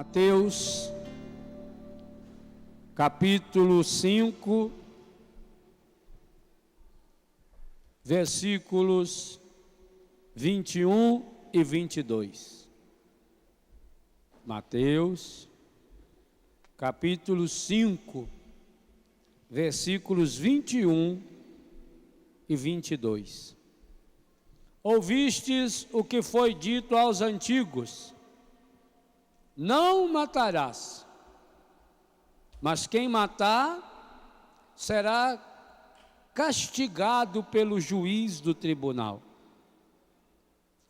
Mateus, capítulo 5, versículos 21 e 22. Mateus, capítulo 5, versículos 21 e 22. Ouvistes o que foi dito aos antigos: não matarás, mas quem matar será castigado pelo juiz do tribunal.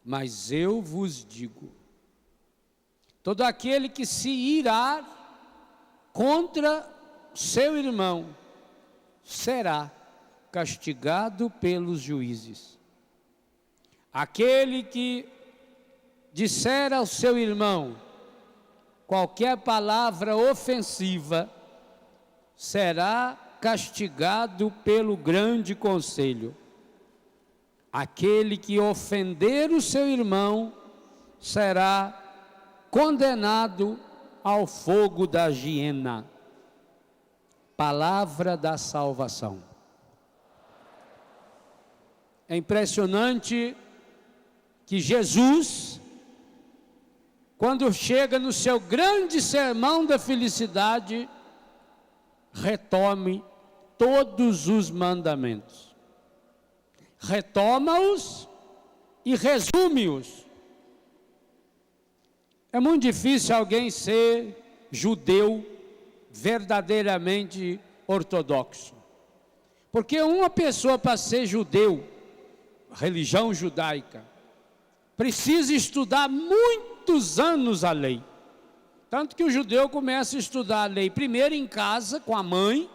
Mas eu vos digo: todo aquele que se irar contra seu irmão será castigado pelos juízes. Aquele que disser ao seu irmão qualquer palavra ofensiva será castigado pelo grande conselho. Aquele que ofender o seu irmão será condenado ao fogo da hiena. Palavra da salvação. É impressionante que Jesus, quando chega no seu grande sermão da felicidade, retome todos os mandamentos. Retoma-os e resume-os. É muito difícil alguém ser judeu verdadeiramente ortodoxo. Porque uma pessoa, para ser judeu, religião judaica, precisa estudar muitos anos a lei. Tanto que o judeu começa a estudar a lei primeiro em casa com a mãe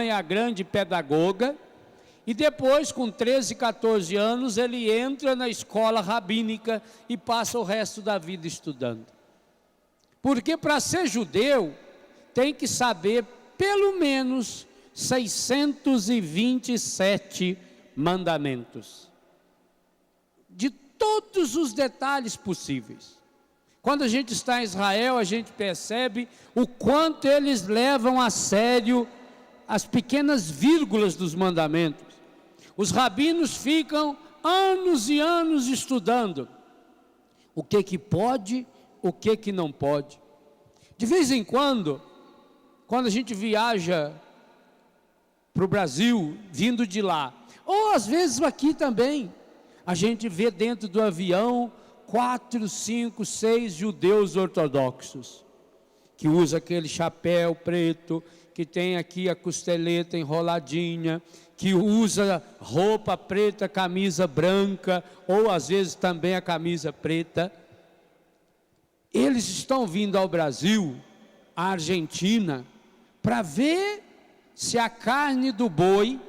é a grande pedagoga, e depois com 13, 14 anos ele entra na escola rabínica e passa o resto da vida estudando. Porque para ser judeu tem que saber pelo menos 627 mandamentos, de todos os detalhes possíveis. Quando a gente está em Israel, a gente percebe o quanto eles levam a sério as pequenas vírgulas dos mandamentos. Os rabinos ficam anos e anos estudando o que pode, o que não pode. De vez em quando a gente viaja para o Brasil, vindo de lá, ou às vezes aqui também, a gente vê dentro do avião 4, 5, 6 judeus ortodoxos, que usa aquele chapéu preto, que tem aqui a costeleta enroladinha, que usa roupa preta, camisa branca, ou às vezes também a camisa preta. Eles estão vindo ao Brasil, à Argentina, para ver se a carne do boi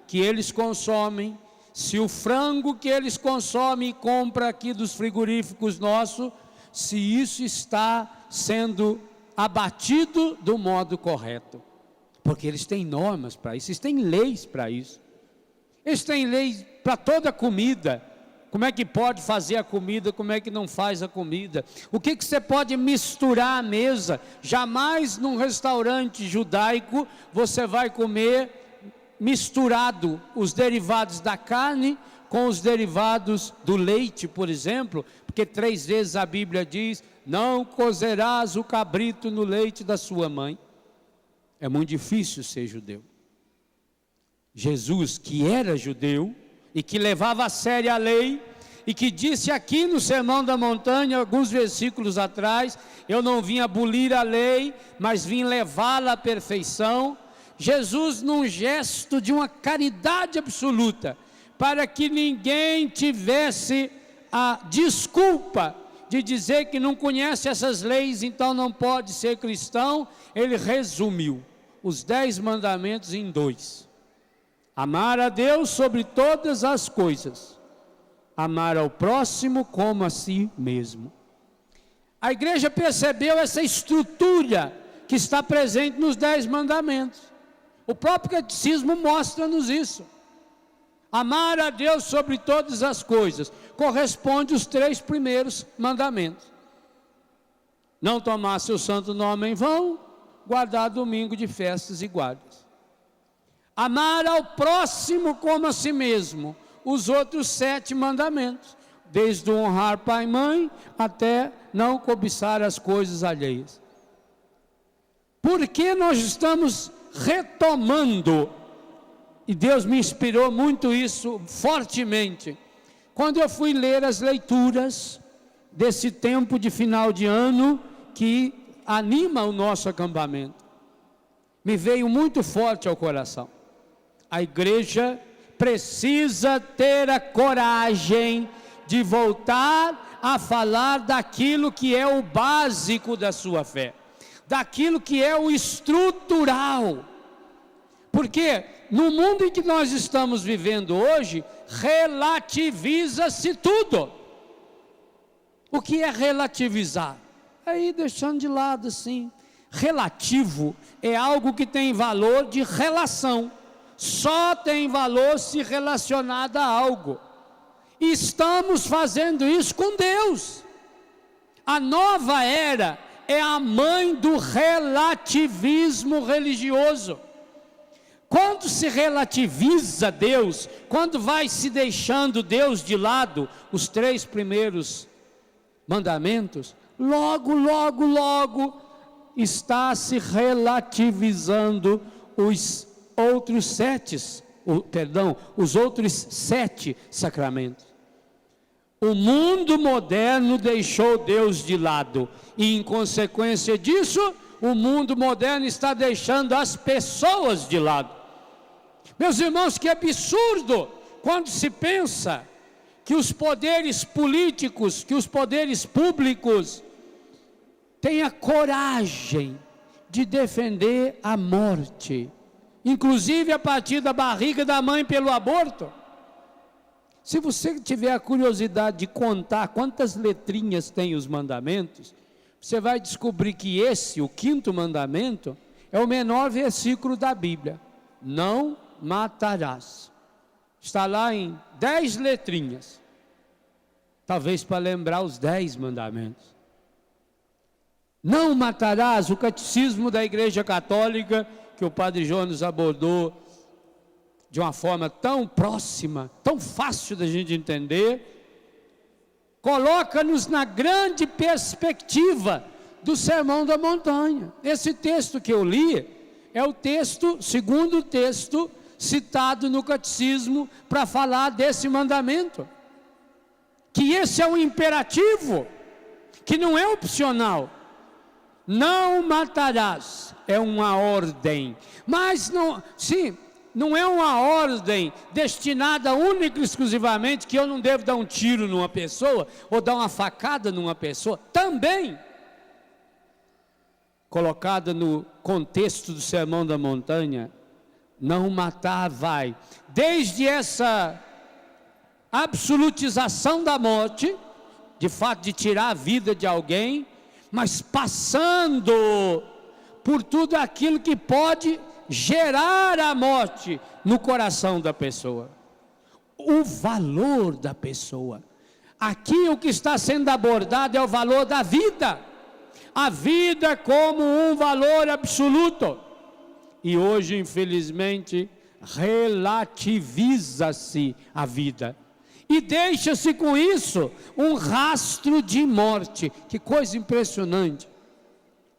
que eles consomem, se o frango que eles consomem e compram aqui dos frigoríficos nossos, se isso está sendo abatido do modo correto. Porque eles têm normas para isso, eles têm leis para isso. Eles têm leis para toda a comida. Como é que pode fazer a comida, como é que não faz a comida. O que você pode misturar à mesa. Jamais num restaurante judaico você vai comer misturado os derivados da carne com os derivados do leite, por exemplo, porque 3 vezes a Bíblia diz: não cozerás o cabrito no leite da sua mãe. É muito difícil ser judeu. Jesus, que era judeu e que levava a sério a lei, e que disse aqui no Sermão da Montanha, alguns versículos atrás: eu não vim abolir a lei, mas vim levá-la à perfeição. Jesus, num gesto de uma caridade absoluta, para que ninguém tivesse a desculpa de dizer que não conhece essas leis, então não pode ser cristão, ele resumiu os 10 mandamentos em 2. Amar a Deus sobre todas as coisas, amar ao próximo como a si mesmo. A igreja percebeu essa estrutura que está presente nos 10 mandamentos. O próprio catecismo mostra-nos isso. Amar a Deus sobre todas as coisas corresponde aos 3 primeiros mandamentos. não tomar seu santo nome em vão, guardar domingo de festas e guardas. Amar ao próximo como a si mesmo, os outros 7 mandamentos, desde o honrar pai e mãe, até não cobiçar as coisas alheias. Por que nós estamos retomando? E Deus me inspirou muito isso fortemente. Quando eu fui ler as leituras desse tempo de final de ano, que anima o nosso acampamento, me veio muito forte ao coração. A igreja precisa ter a coragem de voltar a falar daquilo que é o básico da sua fé, daquilo que é o estrutural. Porque no mundo em que nós estamos vivendo hoje, relativiza-se tudo. O que é relativizar? Aí deixando de lado assim. Relativo é algo que tem valor de relação. Só tem valor se relacionado a algo. E estamos fazendo isso com Deus. A nova era é a mãe do relativismo religioso. Quando se relativiza Deus, quando vai se deixando Deus de lado, os 3 primeiros mandamentos, logo está se relativizando os outros 7 sacramentos. O mundo moderno deixou Deus de lado e, em consequência disso, o mundo moderno está deixando as pessoas de lado. Meus irmãos, que absurdo quando se pensa que os poderes políticos, que os poderes públicos têm a coragem de defender a morte, inclusive a partir da barriga da mãe pelo aborto. Se você tiver a curiosidade de contar quantas letrinhas tem os mandamentos, você vai descobrir que esse, o 5º mandamento, é o menor versículo da Bíblia. Não matarás. Está lá em 10 letrinhas. Talvez para lembrar os 10 mandamentos. Não matarás, o catecismo da Igreja Católica, que o Padre Jonas abordou de uma forma tão próxima, tão fácil da gente entender, coloca-nos na grande perspectiva do Sermão da Montanha. Esse texto que eu li é o texto, segundo texto, citado no catecismo para falar desse mandamento. Que esse é um imperativo, que não é opcional. Não matarás, é uma ordem. Mas não, sim, não é uma ordem destinada única e exclusivamente que eu não devo dar um tiro numa pessoa ou dar uma facada numa pessoa. Também colocada no contexto do Sermão da Montanha, não matar vai desde essa absolutização da morte, de fato de tirar a vida de alguém, mas passando por tudo aquilo que pode gerar a morte no coração da pessoa. O valor da pessoa. Aqui o que está sendo abordado é o valor da vida. A vida como um valor absoluto. E hoje, infelizmente, relativiza-se a vida. E deixa-se com isso um rastro de morte. Que coisa impressionante.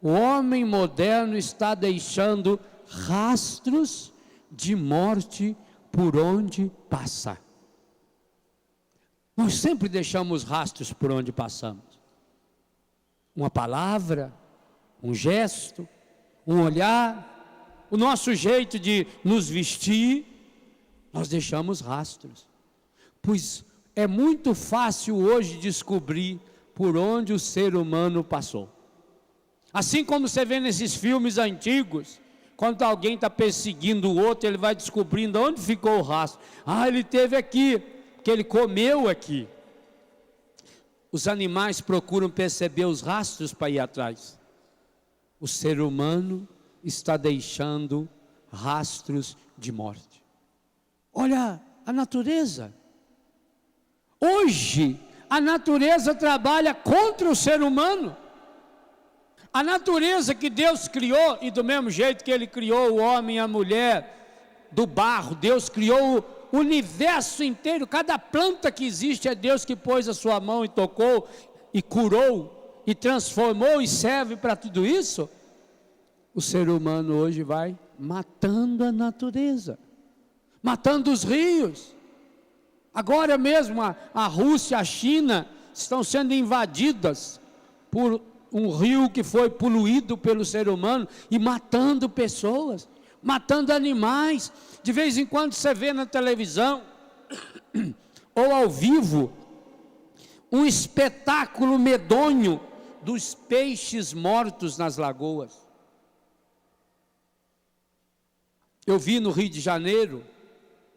O homem moderno está deixando rastros de morte por onde passa. Nós sempre deixamos rastros por onde passamos. Uma palavra, um gesto, um olhar, o nosso jeito de nos vestir, nós deixamos rastros. Pois é muito fácil hoje descobrir por onde o ser humano passou. Assim como você vê nesses filmes antigos, quando alguém está perseguindo o outro, ele vai descobrindo onde ficou o rastro. Ah, ele esteve aqui, porque ele comeu aqui. Os animais procuram perceber os rastros para ir atrás. O ser humano está deixando rastros de morte. Olha a natureza. Hoje, a natureza trabalha contra o ser humano. A natureza que Deus criou, e do mesmo jeito que Ele criou o homem e a mulher do barro, Deus criou o universo inteiro. Cada planta que existe é Deus que pôs a sua mão e tocou, e curou, e transformou, e serve para tudo isso. O ser humano hoje vai matando a natureza, matando os rios. Agora mesmo a Rússia, a China estão sendo invadidas por um rio que foi poluído pelo ser humano e matando pessoas, matando animais. De vez em quando você vê na televisão ou ao vivo um espetáculo medonho dos peixes mortos nas lagoas. Eu vi no Rio de Janeiro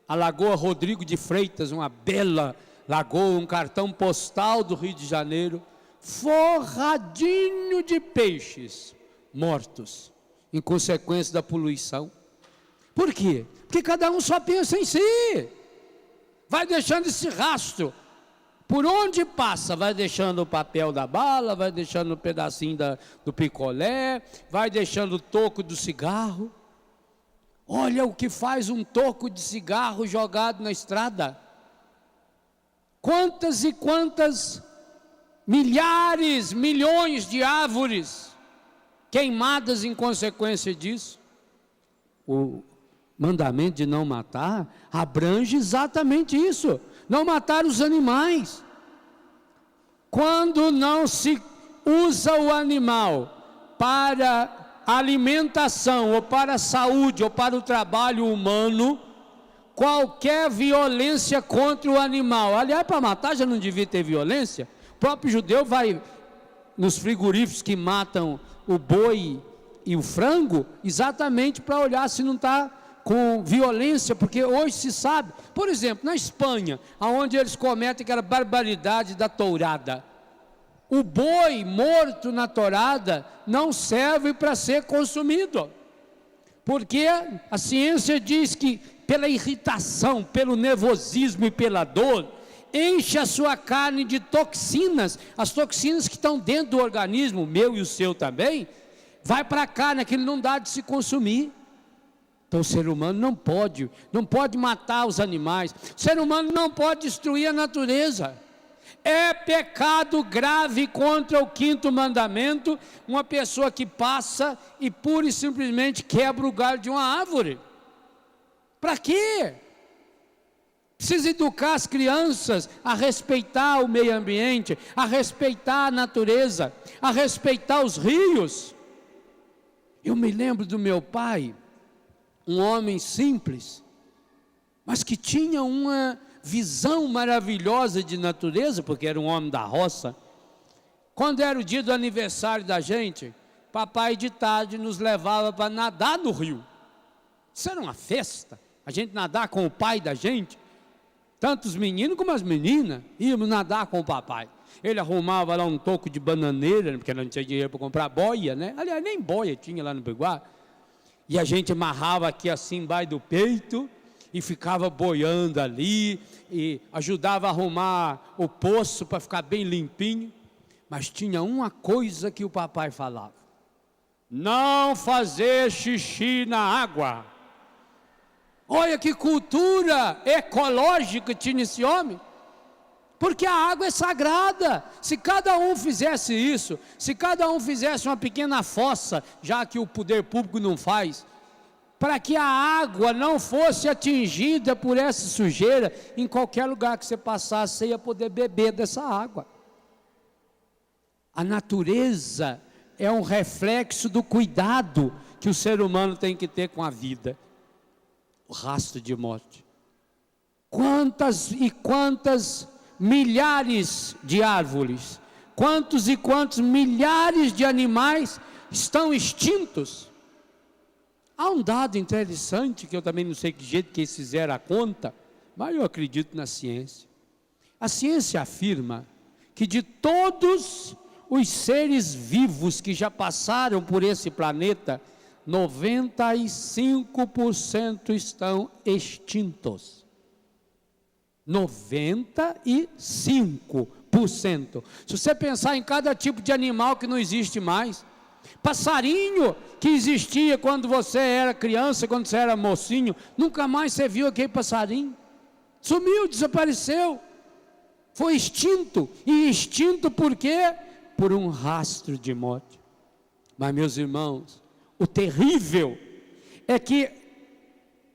a Lagoa Rodrigo de Freitas, uma bela lagoa, um cartão postal do Rio de Janeiro, forradinho de peixes mortos, em consequência da poluição. Por quê? Porque cada um só pensa em si, vai deixando esse rastro, por onde passa, vai deixando o papel da bala, vai deixando um pedacinho do picolé, vai deixando o toco do cigarro. Olha o que faz um toco de cigarro jogado na estrada. Quantas e quantas milhares, milhões de árvores queimadas em consequência disso. O mandamento de não matar abrange exatamente isso. Não matar os animais. Quando não se usa o animal para alimentação, ou para a saúde, ou para o trabalho humano, qualquer violência contra o animal, aliás, para matar já não devia ter violência. O próprio judeu vai nos frigoríficos que matam o boi e o frango, exatamente para olhar se não está com violência, porque hoje se sabe, por exemplo, na Espanha, onde eles cometem aquela barbaridade da tourada, o boi morto na tourada não serve para ser consumido, porque a ciência diz que pela irritação, pelo nervosismo e pela dor, enche a sua carne de toxinas, as toxinas que estão dentro do organismo, o meu e o seu também, vai para a carne, aquilo não dá de se consumir. Então o ser humano não pode matar os animais, o ser humano não pode destruir a natureza. É pecado grave contra o 5º mandamento, uma pessoa que passa e pura e simplesmente quebra o galho de uma árvore. Para quê? Precisa educar as crianças a respeitar o meio ambiente, a respeitar a natureza, a respeitar os rios. Eu me lembro do meu pai, um homem simples, mas que tinha uma visão maravilhosa de natureza, porque era um homem da roça. Quando era o dia do aniversário da gente, papai de tarde nos levava para nadar no rio. Isso era uma festa, a gente nadar com o pai da gente, tanto os meninos como as meninas, íamos nadar com o papai. Ele arrumava lá um toco de bananeira, porque não tinha dinheiro para comprar boia, né? Aliás, nem boia tinha lá no Biguá. E a gente amarrava aqui assim embaixo do peito e ficava boiando ali e ajudava a arrumar o poço para ficar bem limpinho. Mas tinha uma coisa que o papai falava: não fazer xixi na água. Olha que cultura ecológica tinha esse homem. Porque a água é sagrada. Se cada um fizesse isso, se cada um fizesse uma pequena fossa, já que o poder público não faz, para que a água não fosse atingida por essa sujeira, em qualquer lugar que você passasse, você ia poder beber dessa água. A natureza é um reflexo do cuidado que o ser humano tem que ter com a vida. O rastro de morte. Quantas e quantas milhares de árvores, quantos e quantos milhares de animais estão extintos. Há um dado interessante, que eu também não sei que jeito que eles fizeram a conta, mas eu acredito na ciência. A ciência afirma que de todos os seres vivos que já passaram por esse planeta, 95% estão extintos. 95%. Se você pensar em cada tipo de animal que não existe mais, Passarinho que existia quando você era criança, quando você era mocinho, nunca mais você viu aquele passarinho. Sumiu, desapareceu. Foi extinto. E extinto por quê? Por um rastro de morte. Mas, meus irmãos, o terrível é que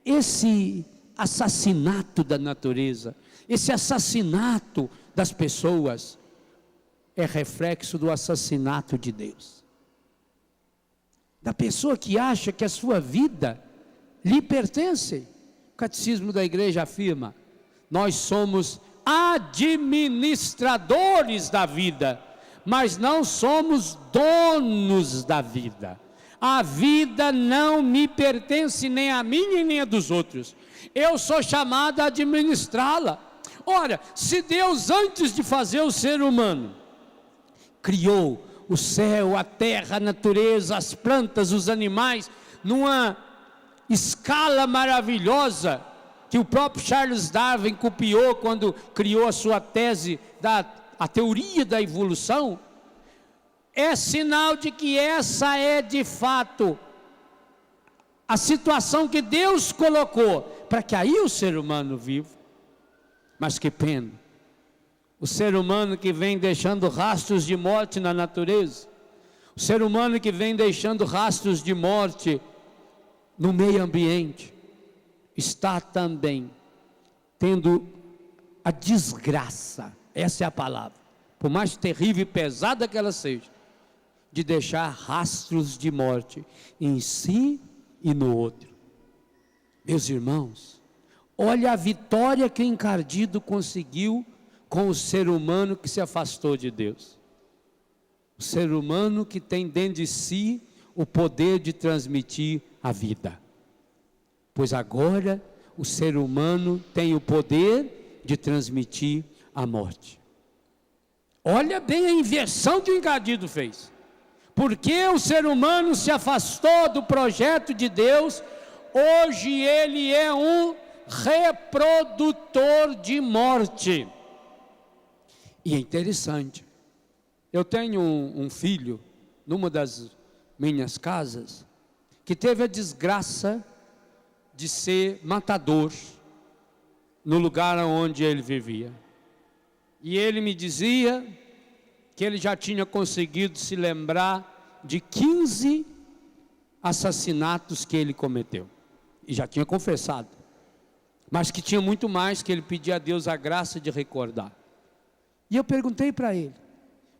esse assassinato da natureza, esse assassinato das pessoas, é reflexo do assassinato de Deus. Da pessoa que acha que a sua vida lhe pertence. O catecismo da igreja afirma: nós somos administradores da vida, mas não somos donos da vida. A vida não me pertence nem a mim nem a dos outros. Eu sou chamado a administrá-la. Ora, se Deus, antes de fazer o ser humano, criou o céu, a terra, a natureza, as plantas, os animais, numa escala maravilhosa, que o próprio Charles Darwin copiou quando criou a sua tese a teoria da evolução, é sinal de que essa é de fato a situação que Deus colocou, para que aí o ser humano viva. Mas que pena, o ser humano que vem deixando rastros de morte na natureza, o ser humano que vem deixando rastros de morte no meio ambiente, está também tendo a desgraça, essa é a palavra, por mais terrível e pesada que ela seja, de deixar rastros de morte em si e no outro. Meus irmãos, olha a vitória que o encardido conseguiu com o ser humano que se afastou de Deus. O ser humano que tem dentro de si o poder de transmitir a vida. Pois agora o ser humano tem o poder de transmitir a morte. Olha bem a inversão que o encardido fez. Porque o ser humano se afastou do projeto de Deus, hoje ele é um reprodutor de morte. E é interessante, eu tenho um filho, numa das minhas casas, que teve a desgraça de ser matador no lugar onde ele vivia. E ele me dizia que ele já tinha conseguido se lembrar de 15 assassinatos que ele cometeu. E já tinha confessado. Mas que tinha muito mais, que ele pedia a Deus a graça de recordar. E eu perguntei para ele: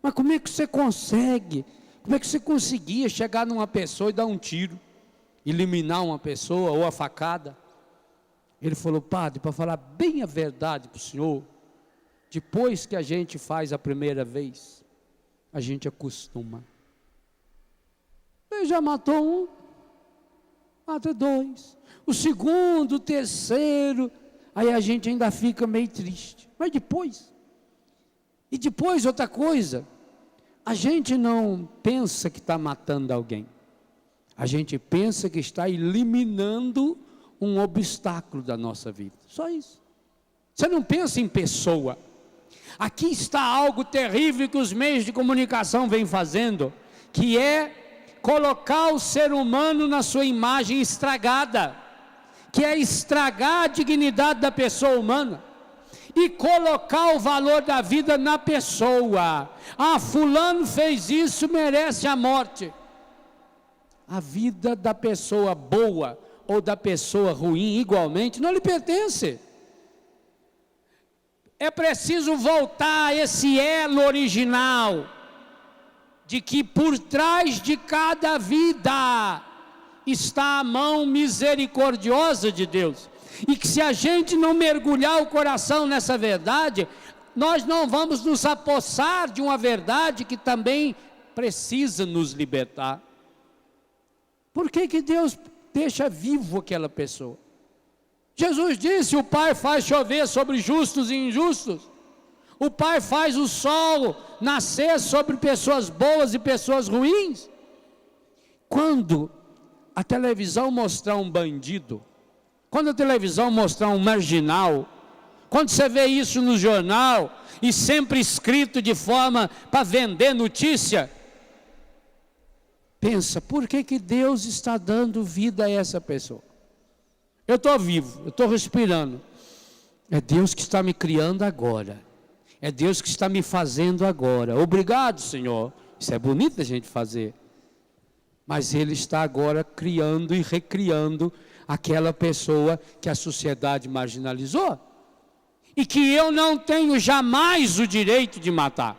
mas como é que você consegue? Como é que você conseguia chegar numa pessoa e dar um tiro? Eliminar uma pessoa ou a facada? Ele falou: padre, para falar bem a verdade para o senhor, depois que a gente faz a primeira vez, a gente acostuma. Ele já matou um, mata dois, o segundo, o terceiro, aí a gente ainda fica meio triste. Mas depois, e depois outra coisa, a gente não pensa que está matando alguém, a gente pensa que está eliminando um obstáculo da nossa vida, só isso. Você não pensa em pessoa. Aqui está algo terrível que os meios de comunicação vêm fazendo, que é colocar o ser humano na sua imagem estragada, que é estragar a dignidade da pessoa humana, e colocar o valor da vida na pessoa. Ah, fulano fez isso, merece a morte. A vida da pessoa boa ou da pessoa ruim, igualmente, não lhe pertence. É preciso voltar a esse elo original, de que por trás de cada vida está a mão misericordiosa de Deus, e que se a gente não mergulhar o coração nessa verdade, nós não vamos nos apossar de uma verdade que também precisa nos libertar. Por que Deus deixa vivo aquela pessoa? Jesus disse: o Pai faz chover sobre justos e injustos, o Pai faz o sol nascer sobre pessoas boas e pessoas ruins. Quando a televisão mostrar um bandido, quando a televisão mostrar um marginal, quando você vê isso no jornal, e sempre escrito de forma para vender notícia, pensa, por que Deus está dando vida a essa pessoa? Eu estou vivo, eu estou respirando. É Deus que está me criando agora. É Deus que está me fazendo agora. Obrigado, Senhor. Isso é bonito a gente fazer. Mas Ele está agora criando e recriando aquela pessoa que a sociedade marginalizou. E que eu não tenho jamais o direito de matar.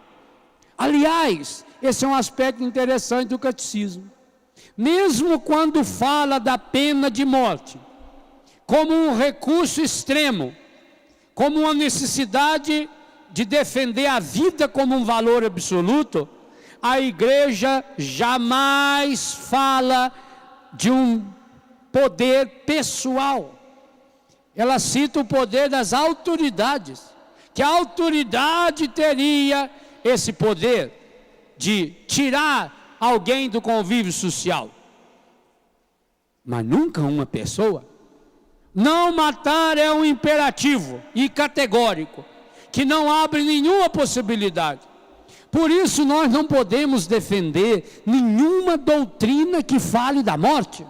Aliás, esse é um aspecto interessante do catecismo. Mesmo quando fala da pena de morte, como um recurso extremo, como uma necessidade de defender a vida como um valor absoluto, a igreja jamais fala de um poder pessoal. Ela cita o poder das autoridades, que a autoridade teria esse poder de tirar alguém do convívio social. Mas nunca uma pessoa. Não matar é um imperativo e categórico, que não abre nenhuma possibilidade. Por isso nós não podemos defender nenhuma doutrina que fale da morte.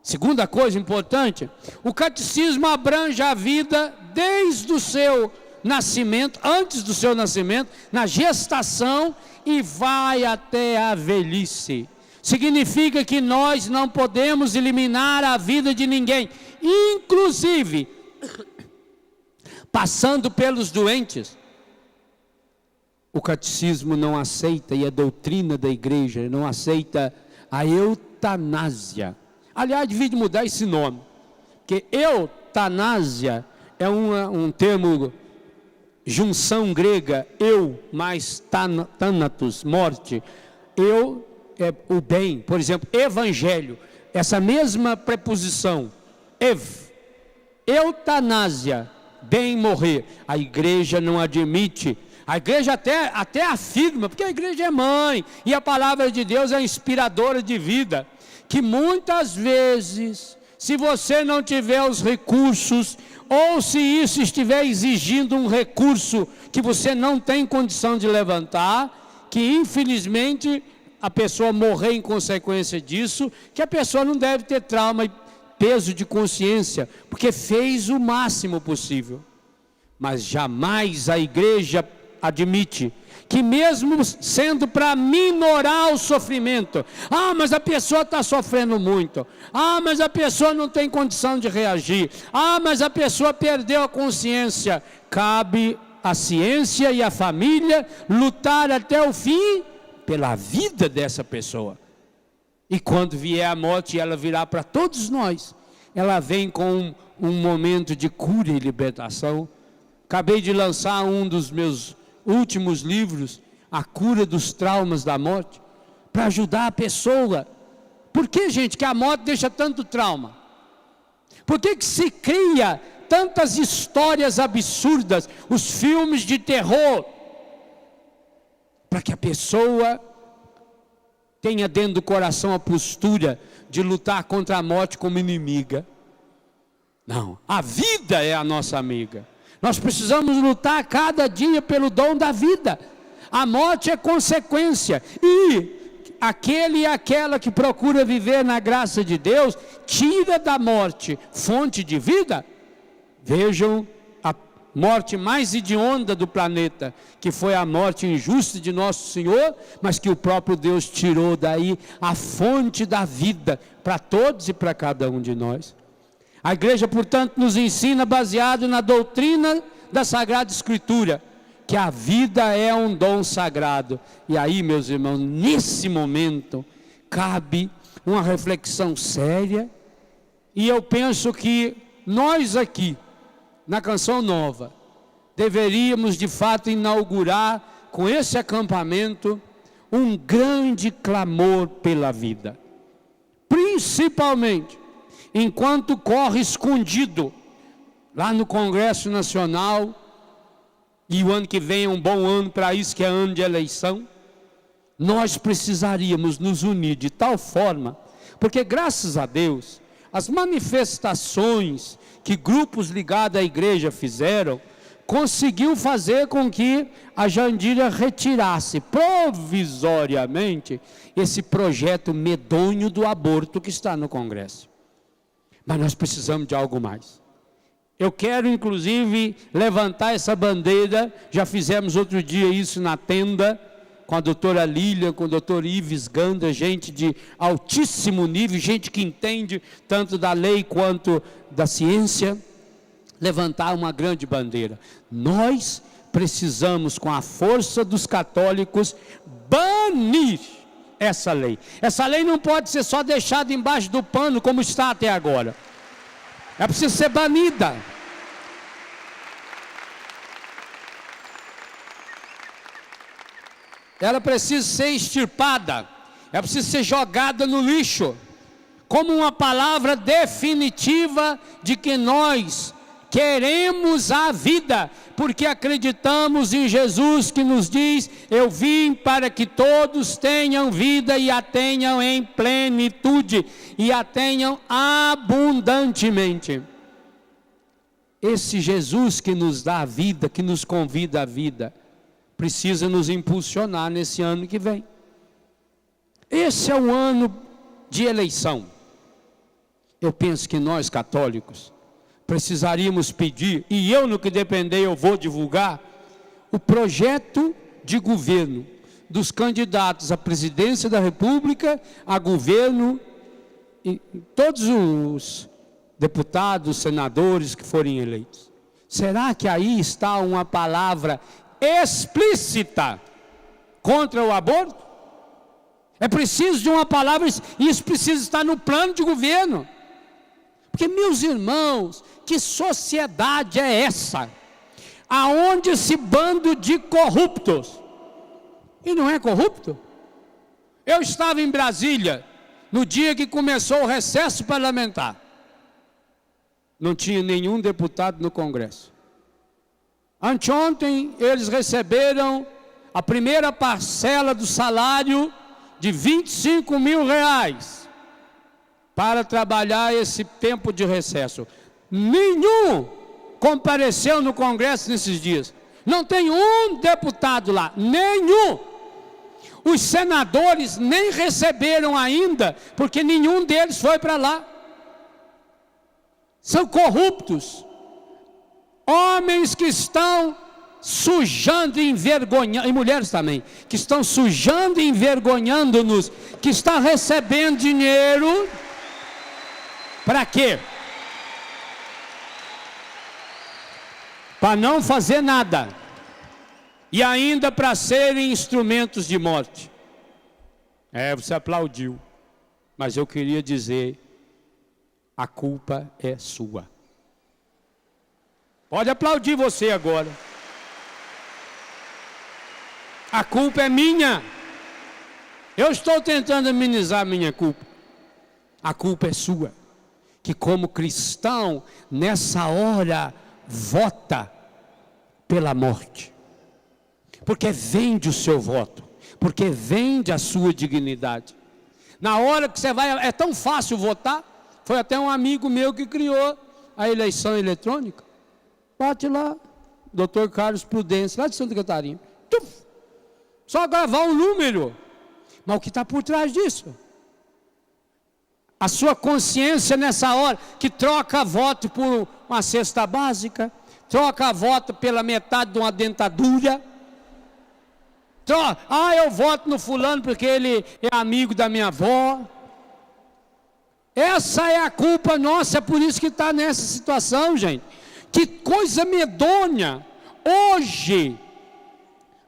Segunda coisa importante, o catecismo abrange a vida desde o seu nascimento, antes do seu nascimento, na gestação e vai até a velhice. Significa que nós não podemos eliminar a vida de ninguém, inclusive passando pelos doentes. O catecismo não aceita, e a doutrina da igreja não aceita a eutanásia. Aliás, devia mudar esse nome, porque eutanásia é um termo, junção grega, eu mais thanatos, morte. Eu é o bem, por exemplo, evangelho, essa mesma preposição, eutanásia, bem morrer, a igreja não admite. A igreja até afirma, porque a igreja é mãe, e a palavra de Deus é inspiradora de vida, que muitas vezes, se você não tiver os recursos, ou se isso estiver exigindo um recurso que você não tem condição de levantar, que infelizmente a pessoa morrer em consequência disso, que a pessoa não deve ter trauma e peso de consciência, porque fez o máximo possível. Mas jamais a igreja admite que mesmo sendo para minorar o sofrimento, mas a pessoa está sofrendo muito, mas a pessoa não tem condição de reagir, mas a pessoa perdeu a consciência, cabe à ciência e à família lutar até o fim pela vida dessa pessoa. E quando vier a morte, ela virá para todos nós, ela vem com um momento de cura e libertação. Acabei de lançar um dos meus últimos livros, A Cura dos Traumas da Morte, para ajudar a pessoa. Por que, gente, que a morte deixa tanto trauma? Por que se cria tantas histórias absurdas, os filmes de terror? Para que a pessoa tenha dentro do coração a postura de lutar contra a morte como inimiga. Não, a vida é a nossa amiga. Nós precisamos lutar cada dia pelo dom da vida. A morte é consequência. E aquele e aquela que procura viver na graça de Deus, tira da morte fonte de vida. Vejam a morte mais hedionda do planeta, que foi a morte injusta de nosso Senhor, mas que o próprio Deus tirou daí a fonte da vida para todos e para cada um de nós. A igreja, portanto, nos ensina, baseado na doutrina da Sagrada Escritura, que a vida é um dom sagrado. E aí, meus irmãos, nesse momento, cabe uma reflexão séria, e eu penso que nós aqui, na Canção Nova, deveríamos de fato inaugurar com esse acampamento um grande clamor pela vida, principalmente enquanto corre escondido lá no Congresso Nacional, e o ano que vem é um bom ano para isso, que é ano de eleição. Nós precisaríamos nos unir de tal forma, porque graças a Deus, as manifestações que grupos ligados à igreja fizeram, conseguiu fazer com que a Jandira retirasse provisoriamente esse projeto medonho do aborto que está no Congresso. Mas nós precisamos de algo mais. Eu quero, inclusive, levantar essa bandeira. Já fizemos outro dia isso na tenda, com a doutora Lília, com o doutor Ives Ganda, gente de altíssimo nível, gente que entende tanto da lei quanto da ciência, levantar uma grande bandeira. Nós precisamos, com a força dos católicos, banir essa lei. Essa lei não pode ser só deixada embaixo do pano, como está até agora. É preciso ser banida. Ela precisa ser extirpada. Ela precisa ser jogada no lixo. Como uma palavra definitiva de que nós queremos a vida. Porque acreditamos em Jesus que nos diz: eu vim para que todos tenham vida e a tenham em plenitude, e a tenham abundantemente. Esse Jesus que nos dá a vida, que nos convida à vida, precisa nos impulsionar nesse ano que vem. Esse é o ano de eleição. Eu penso que nós católicos precisaríamos pedir, e eu no que depender eu vou divulgar, o projeto de governo dos candidatos à presidência da República, a governo, e todos os deputados, senadores que forem eleitos. Será que aí está uma palavra explícita contra o aborto? É preciso de uma palavra, e isso precisa estar no plano de governo. Porque, meus irmãos, que sociedade é essa? Aonde esse bando de corruptos, e não é corrupto? Eu estava em Brasília, no dia que começou o recesso parlamentar. Não tinha nenhum deputado no Congresso. Anteontem, eles receberam a primeira parcela do salário de R$25 mil para trabalhar esse tempo de recesso. Nenhum compareceu no Congresso nesses dias. Não tem um deputado lá, nenhum. Os senadores nem receberam ainda, porque nenhum deles foi para lá. São corruptos. Homens que estão sujando e envergonhando, e mulheres também, que estão sujando e envergonhando-nos, que estão recebendo dinheiro. Para quê? Para não fazer nada. E ainda para serem instrumentos de morte. Você aplaudiu. Mas eu queria dizer, a culpa é sua. Pode aplaudir você agora. A culpa é minha. Eu estou tentando amenizar a minha culpa. A culpa é sua. Que como cristão, nessa hora, vota pela morte. Porque vende o seu voto. Porque vende a sua dignidade. Na hora que você vai, é tão fácil votar. Foi até um amigo meu que criou a eleição eletrônica. Bate lá, Dr. Carlos Prudêncio, lá de Santa Catarina. Só gravar um número. Mas o que está por trás disso? A sua consciência nessa hora, que troca voto por uma cesta básica, troca voto pela metade de uma dentadura. Eu voto no fulano porque ele é amigo da minha avó. Essa é a culpa nossa, é por isso que está nessa situação, gente. Que coisa medonha. Hoje,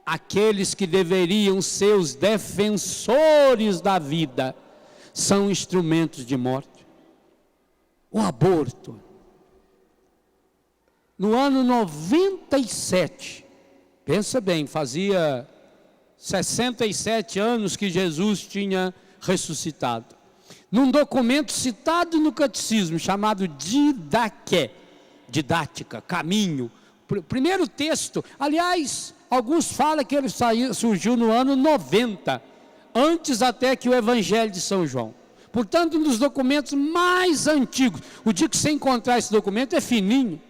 aqueles que deveriam ser os defensores da vida, são instrumentos de morte. O aborto. No ano 97, pensa bem, fazia 67 anos que Jesus tinha ressuscitado. Num documento citado no catecismo, chamado Didática, Caminho. Primeiro texto, aliás, alguns falam que ele surgiu no ano 90, antes até que o Evangelho de São João. Portanto, um dos documentos mais antigos. O dia que você encontrar esse documento é fininho.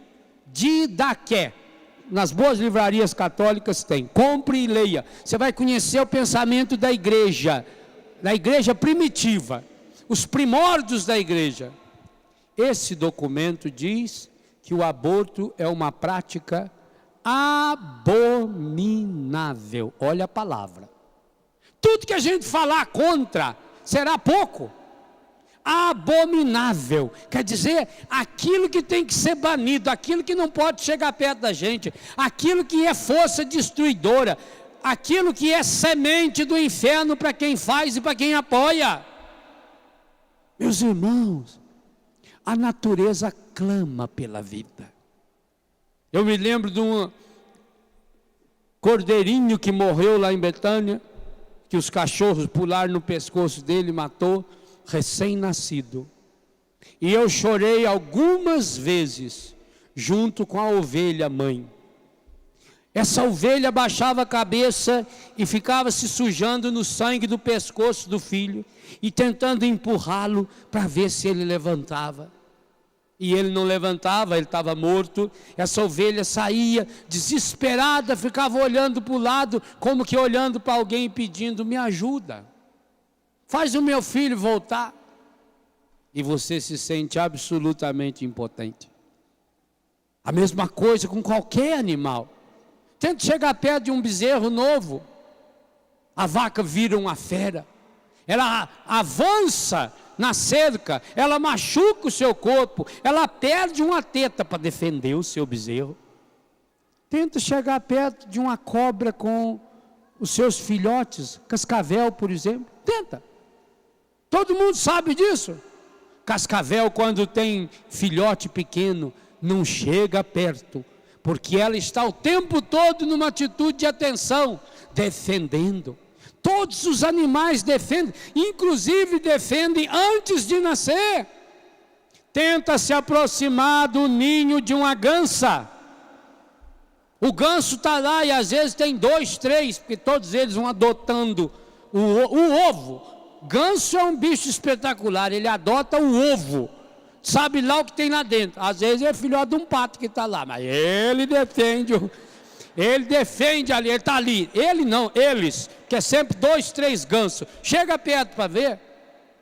Didaqué. nas boas livrarias católicas tem. Compre e leia. Você vai conhecer o pensamento da igreja primitiva, os primórdios da igreja. Esse documento diz que o aborto é uma prática abominável. Olha a palavra. Tudo que a gente falar contra será pouco. Abominável, quer dizer, aquilo que tem que ser banido, aquilo que não pode chegar perto da gente, aquilo que é força destruidora, aquilo que é semente do inferno para quem faz e para quem apoia. Meus irmãos, a natureza clama pela vida. Eu me lembro de um cordeirinho que morreu lá em Betânia, que os cachorros pularam no pescoço dele e matou, recém-nascido. E eu chorei algumas vezes, junto com a ovelha mãe. Essa ovelha baixava a cabeça e ficava se sujando no sangue do pescoço do filho, e tentando empurrá-lo para ver se ele levantava. E ele não levantava, ele estava morto. Essa ovelha saía desesperada, ficava olhando para o lado, como que olhando para alguém pedindo: me ajuda, faz o meu filho voltar. E você se sente absolutamente impotente. A mesma coisa com qualquer animal. Tenta chegar perto de um bezerro novo, a vaca vira uma fera, ela avança na cerca, ela machuca o seu corpo, ela perde uma teta para defender o seu bezerro. Tenta chegar perto de uma cobra com os seus filhotes, cascavel, por exemplo. Tenta. Todo mundo sabe disso. Cascavel, quando tem filhote pequeno, não chega perto, porque ela está o tempo todo numa atitude de atenção, defendendo. Todos os animais defendem, inclusive defendem antes de nascer. Tenta se aproximar do ninho de uma gansa. O ganso está lá e às vezes tem 2, 3, porque todos eles vão adotando o ovo. Ganso é um bicho espetacular, ele adota o ovo. Sabe lá o que tem lá dentro. Às vezes é filhote de um pato que está lá, mas ele defende ali, ele está ali. Ele não, eles, que é sempre 2, 3 gansos. Chega perto para ver,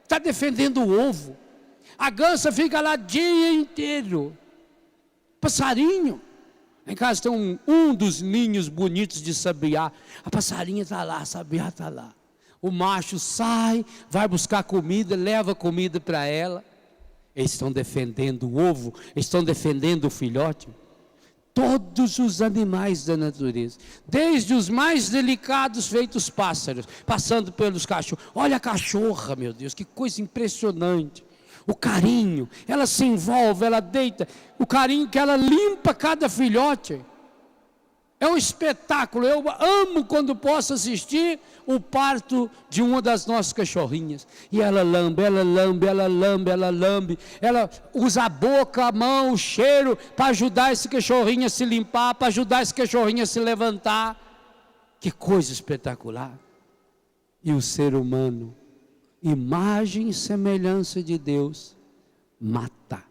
está defendendo o ovo. A gansa fica lá o dia inteiro. Passarinho. Em casa tem um dos ninhos bonitos de sabiá. A passarinha está lá, a sabiá está lá. O macho sai, vai buscar comida, leva comida para ela. Eles estão defendendo o ovo, estão defendendo o filhote. Todos os animais da natureza, desde os mais delicados feitos pássaros, passando pelos cachorros. Olha a cachorra, meu Deus, que coisa impressionante. O carinho, ela se envolve, ela deita. O carinho que ela limpa cada filhote. É um espetáculo. Eu amo quando posso assistir o parto de uma das nossas cachorrinhas. E ela lambe, ela lambe, ela lambe, ela lambe. Ela usa a boca, a mão, o cheiro para ajudar esse cachorrinho a se limpar, para ajudar esse cachorrinho a se levantar. Que coisa espetacular. E o ser humano, imagem e semelhança de Deus, mata.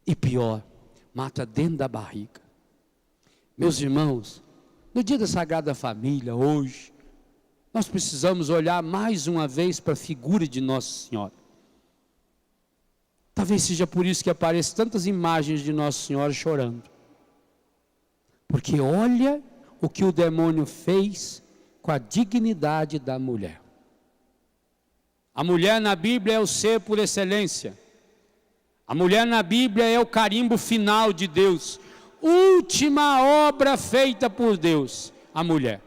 E pior, mata dentro da barriga. Meus irmãos, no dia da Sagrada Família, hoje, nós precisamos olhar mais uma vez para a figura de Nossa Senhora. Talvez seja por isso que aparecem tantas imagens de Nossa Senhora chorando. Porque olha o que o demônio fez com a dignidade da mulher. A mulher na Bíblia é o ser por excelência. A mulher na Bíblia é o carimbo final de Deus. Última obra feita por Deus, a mulher.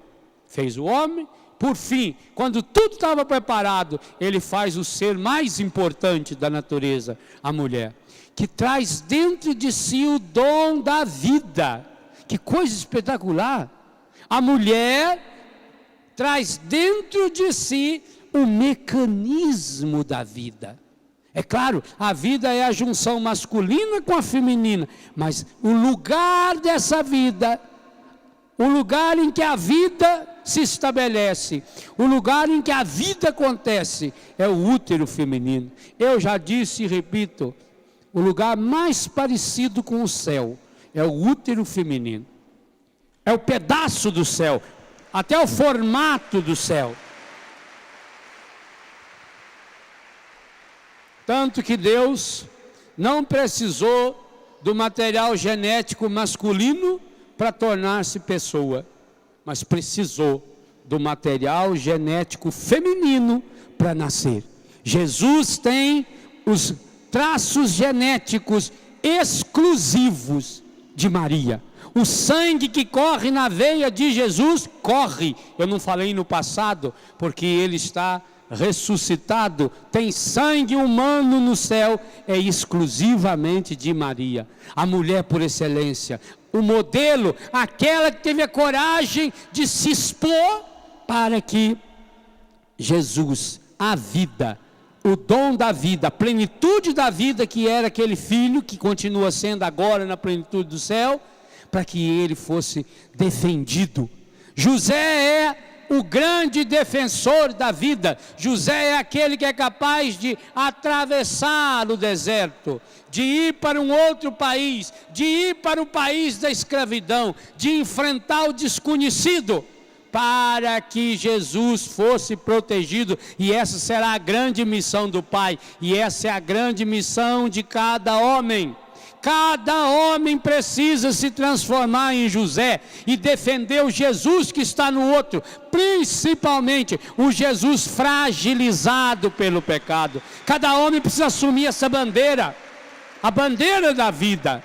Fez o homem, por fim, quando tudo estava preparado, ele faz o ser mais importante da natureza, a mulher, que traz dentro de si o dom da vida. Que coisa espetacular! A mulher traz dentro de si o mecanismo da vida. É claro, a vida é a junção masculina com a feminina, mas o lugar dessa vida, o lugar em que a vida se estabelece, o lugar em que a vida acontece, é o útero feminino. Eu já disse e repito, o lugar mais parecido com o céu é o útero feminino. é o pedaço do céu, até o formato do céu. Tanto que Deus não precisou do material genético masculino para tornar-se pessoa, mas precisou do material genético feminino para nascer. Jesus tem os traços genéticos exclusivos de Maria. O sangue que corre na veia de Jesus, corre. Eu não falei no passado, porque ele está ressuscitado, tem sangue humano no céu, é exclusivamente de Maria, a mulher por excelência, o modelo, aquela que teve a coragem de se expor para que Jesus, a vida, o dom da vida, a plenitude da vida que era aquele filho, que continua sendo agora na plenitude do céu, para que ele fosse defendido. José é o grande defensor da vida. José é aquele que é capaz de atravessar o deserto, de ir para um outro país, de ir para o país da escravidão, de enfrentar o desconhecido, para que Jesus fosse protegido. E essa será a grande missão do Pai, e essa é a grande missão de cada homem. Cada homem precisa se transformar em José e defender o Jesus que está no outro, principalmente o Jesus fragilizado pelo pecado. Cada homem precisa assumir essa bandeira, a bandeira da vida,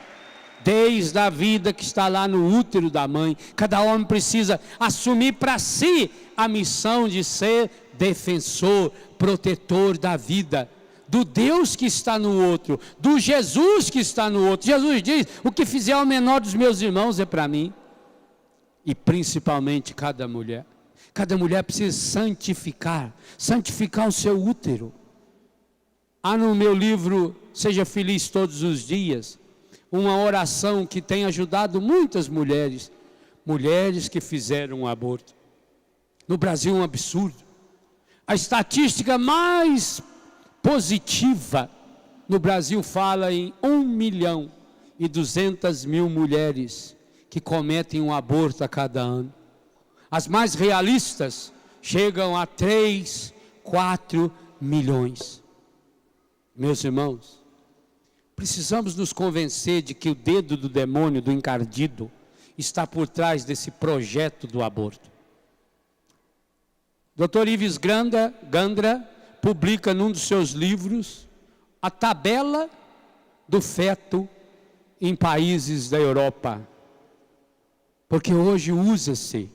desde a vida que está lá no útero da mãe. Cada homem precisa assumir para si a missão de ser defensor, protetor da vida, do Deus que está no outro, do Jesus que está no outro. Jesus diz: o que fizer ao menor dos meus irmãos é para mim. E principalmente cada mulher precisa santificar o seu útero. Há no meu livro Seja Feliz Todos os Dias uma oração que tem ajudado muitas mulheres que fizeram um aborto. No Brasil é um absurdo. A estatística mais positiva no Brasil fala em 1.200.000 mulheres que cometem um aborto a cada ano. As mais realistas chegam a 3, 4 milhões. Meus irmãos, precisamos nos convencer de que o dedo do demônio, do encardido, está por trás desse projeto do aborto. Dr. Ives Gandra publica num dos seus livros a tabela do feto em países da Europa, porque hoje usa-se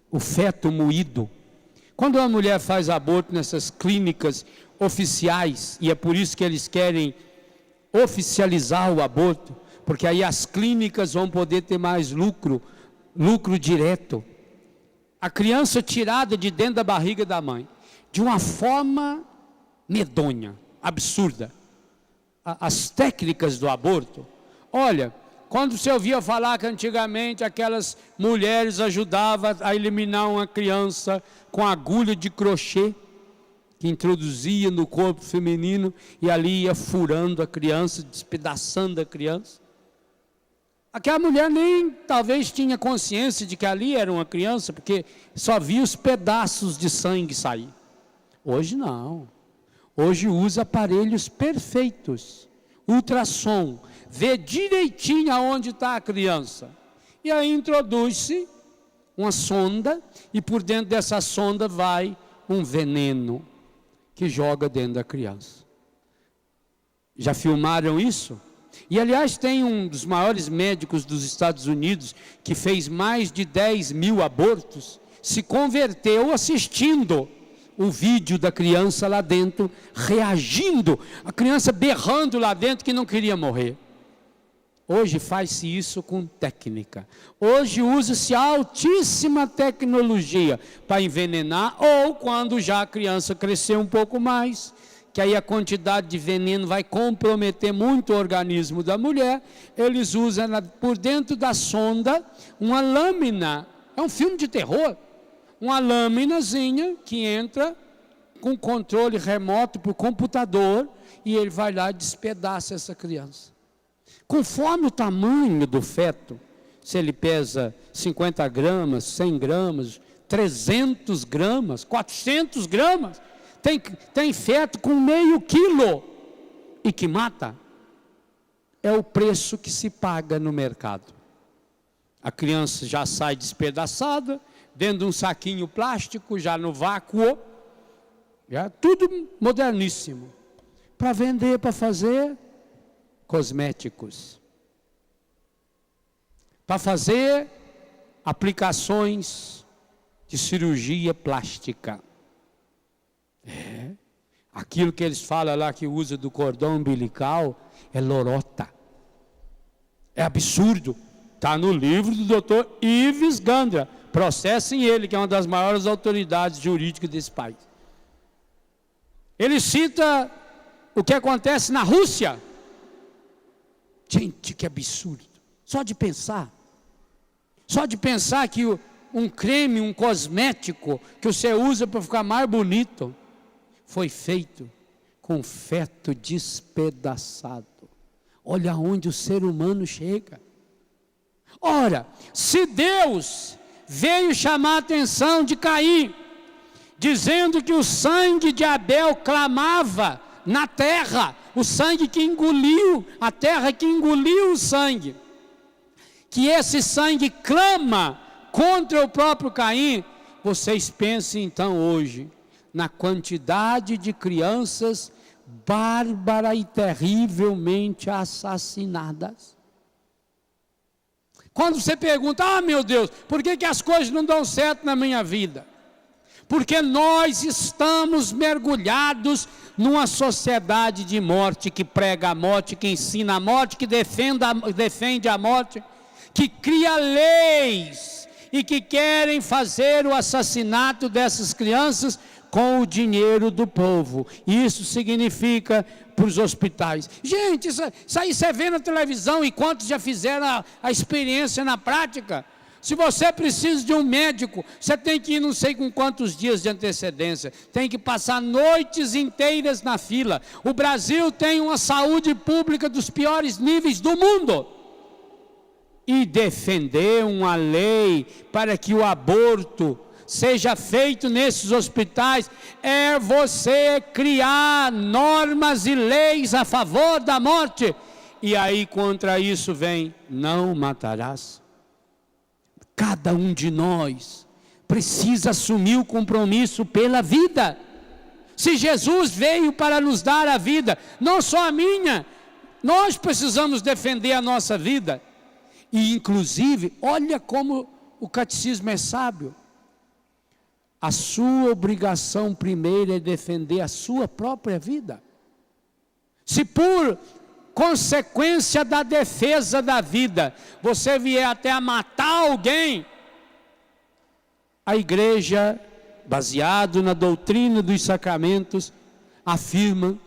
o feto moído. Quando uma mulher faz aborto nessas clínicas oficiais, e é por isso que eles querem oficializar o aborto, porque aí as clínicas vão poder ter mais lucro direto. A criança tirada de dentro da barriga da mãe, de uma forma medonha, absurda. As técnicas do aborto, olha, quando você ouvia falar que antigamente aquelas mulheres ajudavam a eliminar uma criança com agulha de crochê, que introduzia no corpo feminino e ali ia furando a criança, despedaçando a criança. Aquela mulher nem talvez tinha consciência de que ali era uma criança, porque só via os pedaços de sangue sair. Hoje não. Hoje usa aparelhos perfeitos, ultrassom, vê direitinho aonde está a criança. E aí introduz-se uma sonda, e por dentro dessa sonda vai um veneno que joga dentro da criança. Já filmaram isso? E aliás tem um dos maiores médicos dos Estados Unidos, que fez mais de 10.000 abortos, se converteu assistindo o vídeo da criança lá dentro, reagindo, a criança berrando lá dentro que não queria morrer. Hoje faz-se isso com técnica. Hoje usa-se altíssima tecnologia para envenenar, ou quando já a criança cresceu um pouco mais, que aí a quantidade de veneno vai comprometer muito o organismo da mulher, eles usam por dentro da sonda uma lâmina, é um filme de terror, uma lâminazinha que entra com controle remoto por computador, e ele vai lá e despedaça essa criança. Conforme o tamanho do feto, se ele pesa 50 gramas, 100 gramas, 300 gramas, 400 gramas. Tem feto com meio quilo e que mata. É o preço que se paga no mercado. A criança já sai despedaçada, dentro de um saquinho plástico, já no vácuo, já, tudo moderníssimo, para vender, para fazer cosméticos, para fazer aplicações de cirurgia plástica. Aquilo que eles falam lá que usa do cordão umbilical é lorota. É absurdo. Está no livro do Dr. Ives Gandra. Processem ele, que é uma das maiores autoridades jurídicas desse país. Ele cita o que acontece na Rússia. Gente, que absurdo. Só de pensar que um creme, um cosmético que você usa para ficar mais bonito, foi feito com feto despedaçado. Olha onde o ser humano chega. Ora, se Deus veio chamar a atenção de Caim, dizendo que o sangue de Abel clamava na terra, o sangue que engoliu, a terra que engoliu o sangue, que esse sangue clama contra o próprio Caim, vocês pensem então hoje na quantidade de crianças bárbara e terrivelmente assassinadas. Quando você pergunta, meu Deus, por que as coisas não dão certo na minha vida? Porque nós estamos mergulhados numa sociedade de morte, que prega a morte, que ensina a morte, que defende a morte, que cria leis e que querem fazer o assassinato dessas crianças com o dinheiro do povo. Isso significa para os hospitais. Gente, isso aí você vê na televisão, e quantos já fizeram a experiência na prática. Se você precisa de um médico, você tem que ir não sei com quantos dias de antecedência, tem que passar noites inteiras na fila. O Brasil tem uma saúde pública dos piores níveis do mundo. E defender uma lei para que o aborto seja feito nesses hospitais, é você criar normas e leis a favor da morte. E aí contra isso vem, não matarás. Cada um de nós precisa assumir o compromisso pela vida. Se Jesus veio para nos dar a vida, não só a minha, nós precisamos defender a nossa vida. E inclusive, olha como o catecismo é sábio. A sua obrigação primeira é defender a sua própria vida. Se por consequência da defesa da vida, você vier até a matar alguém, a igreja, baseado na doutrina dos sacramentos, afirma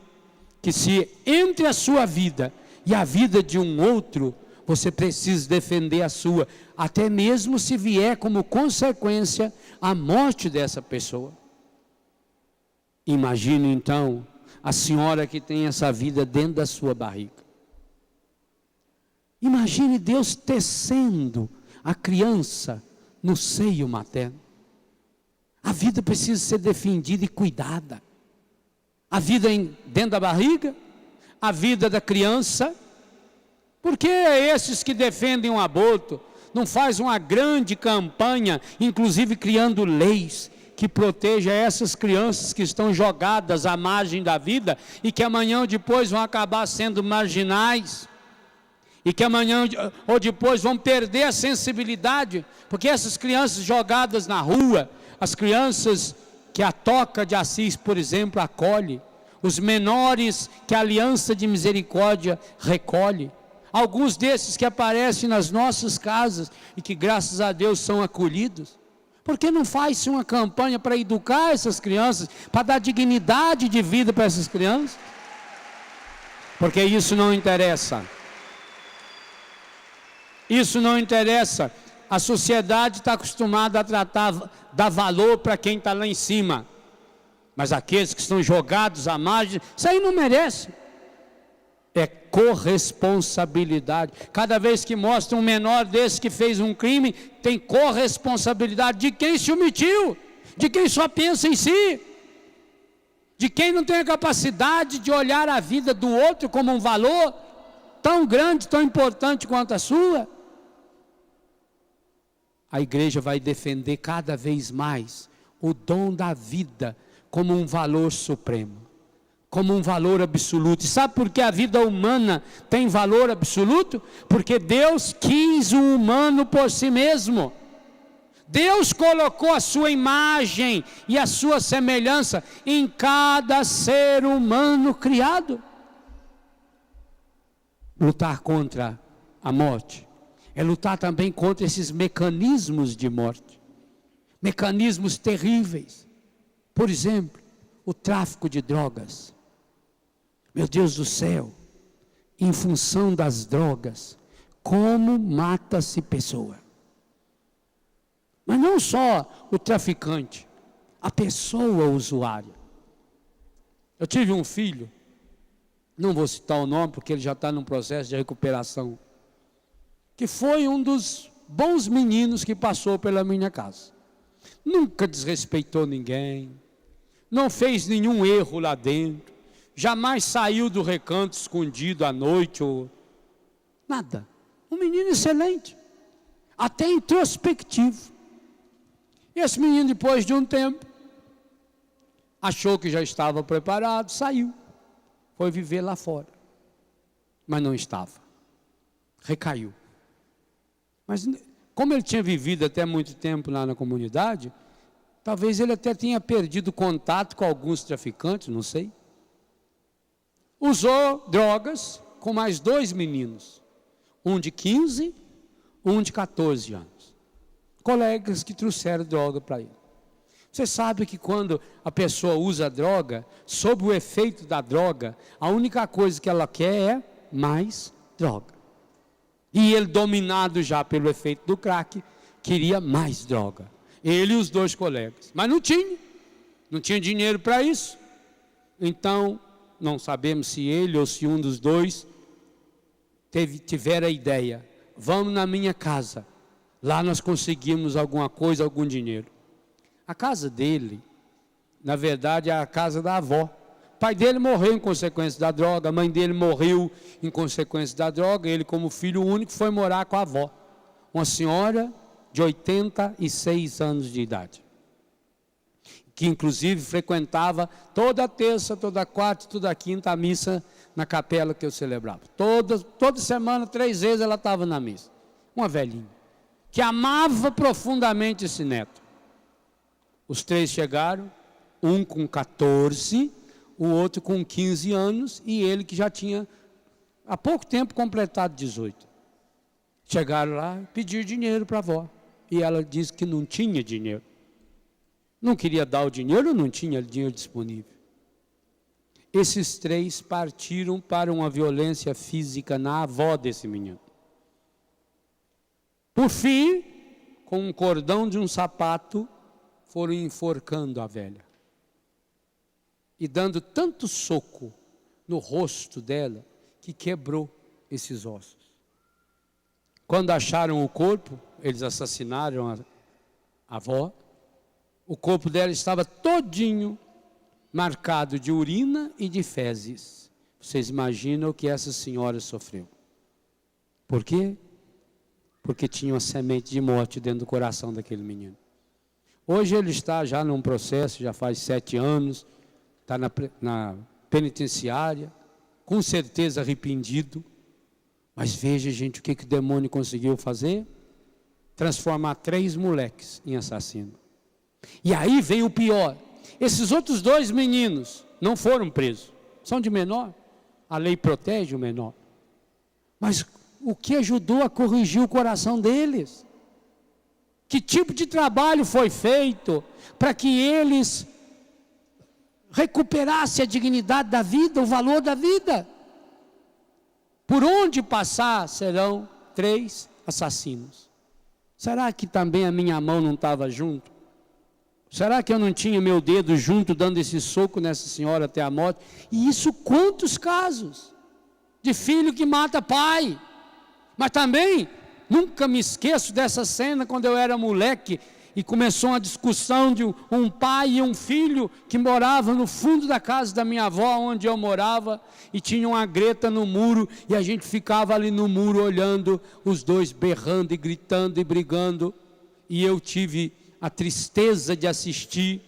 que se entre a sua vida e a vida de um outro, você precisa defender a sua, até mesmo se vier como consequência a morte dessa pessoa. Imagine então a senhora que tem essa vida dentro da sua barriga. Imagine Deus tecendo a criança no seio materno. A vida precisa ser defendida e cuidada. A vida dentro da barriga, a vida da criança. Por que esses que defendem o aborto não fazem uma grande campanha, inclusive criando leis que protejam essas crianças que estão jogadas à margem da vida e que amanhã ou depois vão acabar sendo marginais? E que amanhã ou depois vão perder a sensibilidade, porque essas crianças jogadas na rua, as crianças que a Toca de Assis, por exemplo, acolhe, os menores que a Aliança de Misericórdia recolhe, alguns desses que aparecem nas nossas casas e que graças a Deus são acolhidos. Por que não faz-se uma campanha para educar essas crianças, para dar dignidade de vida para essas crianças? Porque isso não interessa. Isso não interessa. A sociedade está acostumada a dar valor para quem está lá em cima. Mas aqueles que estão jogados à margem, isso aí não merece. é corresponsabilidade. Cada vez que mostra um menor desse que fez um crime, tem corresponsabilidade de quem se omitiu, de quem só pensa em si, de quem não tem a capacidade de olhar a vida do outro como um valor tão grande, tão importante quanto a sua. A igreja vai defender cada vez mais o dom da vida como um valor supremo, como um valor absoluto. E sabe por que a vida humana tem valor absoluto? Porque Deus quis o humano por si mesmo. Deus colocou a sua imagem e a sua semelhança em cada ser humano criado. Lutar contra a morte é lutar também contra esses mecanismos de morte, mecanismos terríveis. Por exemplo, o tráfico de drogas. Meu Deus do céu, em função das drogas, como mata-se pessoa. Mas não só o traficante, a pessoa usuária. Eu tive um filho, não vou citar o nome porque ele já está num processo de recuperação, que foi um dos bons meninos que passou pela minha casa. Nunca desrespeitou ninguém, não fez nenhum erro lá dentro, jamais saiu do recanto escondido à noite, ou nada. Um menino excelente, até introspectivo. E esse menino, depois de um tempo, achou que já estava preparado, saiu, foi viver lá fora, mas não estava, recaiu. Mas como ele tinha vivido até muito tempo lá na comunidade, talvez ele até tenha perdido contato com alguns traficantes, não sei. Usou drogas com mais 2 meninos, um de 15, um de 14 anos. Colegas que trouxeram droga para ele. Você sabe que quando a pessoa usa droga, sob o efeito da droga, a única coisa que ela quer é mais droga. E ele, dominado já pelo efeito do crack, queria mais droga. Ele e os 2 colegas. Mas não tinha dinheiro para isso. Então, não sabemos se ele ou se um dos 2 tiver a ideia. Vamos na minha casa. Lá nós conseguimos alguma coisa, algum dinheiro. A casa dele, na verdade, é a casa da avó. O pai dele morreu em consequência da droga, a mãe dele morreu em consequência da droga, ele, como filho único, foi morar com a avó, uma senhora de 86 anos de idade, que inclusive frequentava toda terça, toda quarta, toda quinta a missa na capela que eu celebrava. Toda semana, 3 vezes ela estava na missa. Uma velhinha, que amava profundamente esse neto. Os 3 chegaram, um com 14, o outro com 15 anos, e ele que já tinha, há pouco tempo, completado 18. Chegaram lá, pediram dinheiro para a avó, e ela disse que não tinha dinheiro. Não queria dar o dinheiro, não tinha dinheiro disponível. Esses 3 partiram para uma violência física na avó desse menino. Por fim, com um cordão de um sapato, foram enforcando a velha. E dando tanto soco no rosto dela, que quebrou esses ossos. Quando acharam o corpo, eles assassinaram a avó. O corpo dela estava todinho marcado de urina e de fezes. Vocês imaginam o que essa senhora sofreu. Por quê? Porque tinha uma semente de morte dentro do coração daquele menino. Hoje ele está já num processo, já faz 7 anos, está na penitenciária, com certeza arrependido. Mas veja, gente, o que o demônio conseguiu fazer? Transformar 3 moleques em assassinos. E aí vem o pior. Esses outros 2 meninos não foram presos. São de menor. A lei protege o menor. Mas o que ajudou a corrigir o coração deles? Que tipo de trabalho foi feito para que eles recuperassem a dignidade da vida, o valor da vida? Por onde passar serão 3 assassinos. Será que também a minha mão não estava junto? Será que eu não tinha meu dedo junto, dando esse soco nessa senhora até a morte? E isso quantos casos de filho que mata pai. Mas também, nunca me esqueço dessa cena quando eu era moleque e começou uma discussão de um pai e um filho que moravam no fundo da casa da minha avó, onde eu morava, e tinha uma greta no muro, e a gente ficava ali no muro olhando, os dois berrando e gritando e brigando, e eu tive a tristeza de assistir